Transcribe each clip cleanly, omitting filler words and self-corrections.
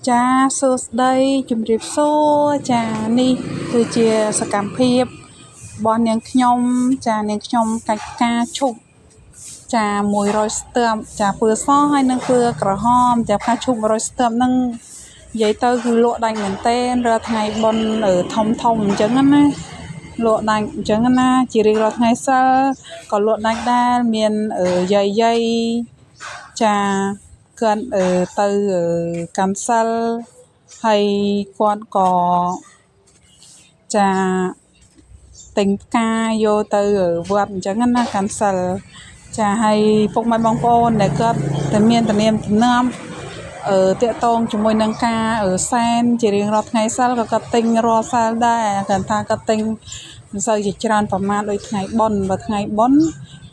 ចាសួស្តីជំរាបសួរចានេះគឺជាសកម្មភាពរបស់នាងខ្ញុំចានាងខ្ញុំកាច់ផ្កាឈប់ចា100ស្ទើមចាពើសហើយនឹងពើក្រហមចាផ្កាឈប់100ស្ទើមហ្នឹងនិយាយទៅគឺលក់ដាច់មែនទែនរាល់ថ្ងៃបុណ្យធំអញ្ចឹងណាលក់ដាច់អញ្ចឹងណាជារៀងរាល់ថ្ងៃសិលក៏លក់ដាច់ដែរមានយាយចាគាត់ទៅកាន់សិលហើយគាត់ក៏ចាទិញផ្កាយកទៅវត្តអញ្ចឹងណាកាន់សិលចាហើយពុកម៉ែបងប្អូនដែលគាត់តែមានទំនៀមទម្លាប់តាក់ទងជាមួយនឹងការសែនជារៀងរាល់ថ្ងៃសិលក៏គាត់ទិញរាល់សិលដែរគាត់ថាគាត់ទិញមិនសូវជាច្រើនប្រមាណដូចថ្ងៃបុណ្យបើថ្ងៃបុណ្យ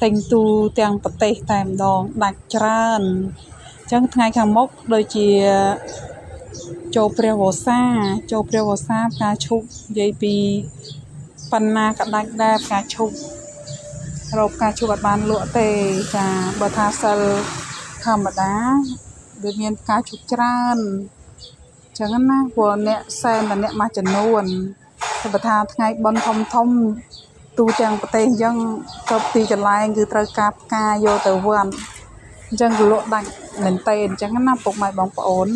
ទិញទូទាំងប្រទេសតែម្ដងដាច់ច្រើនអញ្ចឹងថ្ងៃខាងមុខដូចជាចូលព្រះវស្សាផ្កាឈប់និយាយពីប៉ុណ្ណាក៏ដាច់ដែរផ្កាឈប់រកផ្កាឈប់អត់បានលក់ទេចាបើថាសិលធម្មតាវាមានផ្កាឈប់ច្រើនអញ្ចឹងណាព្រោះអ្នកសែនតែអ្នកមួយចំនួនតែបើថាថ្ងៃបុណ្យធំទូទាំងប្រទេសអញ្ចឹងគ្រប់ទីកន្លែងគឺត្រូវការផ្កាយកទៅវត្តអញ្ចឹងលក់ដាច់មែនតើអញ្ចឹងណាពុកម៉ែបងប្អូន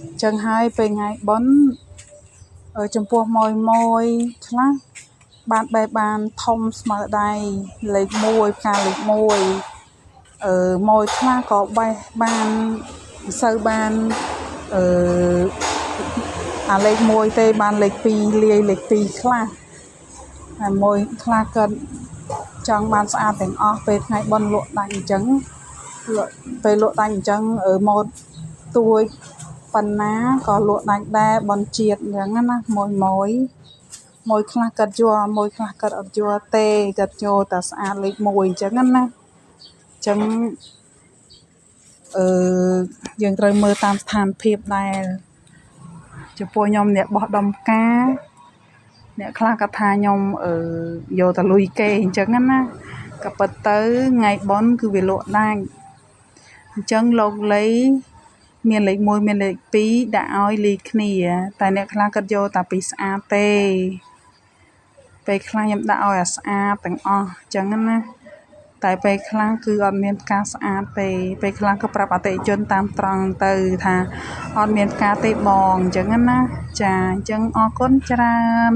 អញ្ចឹងហើយពេលថ្ងៃបុណ្យចំពោះម៉ួយខ្លះបានបែបបានធំស្មើដៃលេខ1ផ្កាលេខ1ម៉ួយខ្លះក៏បេះបានមិនសូវបានអាលេខ1ទេបានលេខ2លាយលេខ2ខ្លះហើយម៉ួយខ្លះក៏ចង់បានស្អាតទាំងអស់ពេលថ្ងៃបុណ្យលក់ដាច់អញ្ចឹងពេលលក់ដាច់អញ្ចឹងម៉ូតទួយប៉ុណ្ណាក៏លក់ដាច់ដែរបនជាតិអញ្ចឹងណាមួយខ្លះកាត់យកមួយខ្លះកាត់អត់យកទេកាត់យកតែស្អាតលេខ1អញ្ចឹងណាអញ្ចឹងយើងត្រូវមើលតាមស្ថានភាពដែរចំពោះខ្ញុំអ្នកបោះដុំផ្កាអ្នកខ្លះក៏ថាខ្ញុំយកទៅលុយគេអញ្ចឹងណាក៏ប៉ុន្តែថ្ងៃបុណ្យគឺវាលក់ដាច់អញ្ចឹងលោកលីមានលេខ1មានលេខ2ដាក់ឲ្យលីគ្នាតែអ្នកខ្លះគាត់យកតែពីស្អាតទេពេលខ្លះខ្ញុំដាក់ឲ្យអាស្អាតទាំងអស់អញ្ចឹងណាតែពេលខ្លះគឺអត់មានផ្កាស្អាតទេពេលខ្លះក៏ប្រាប់អតិថិជនតាមត្រង់ទៅថាអត់មានផ្កាទេបងអញ្ចឹងណាចាអញ្ចឹងអរគុណច្រើន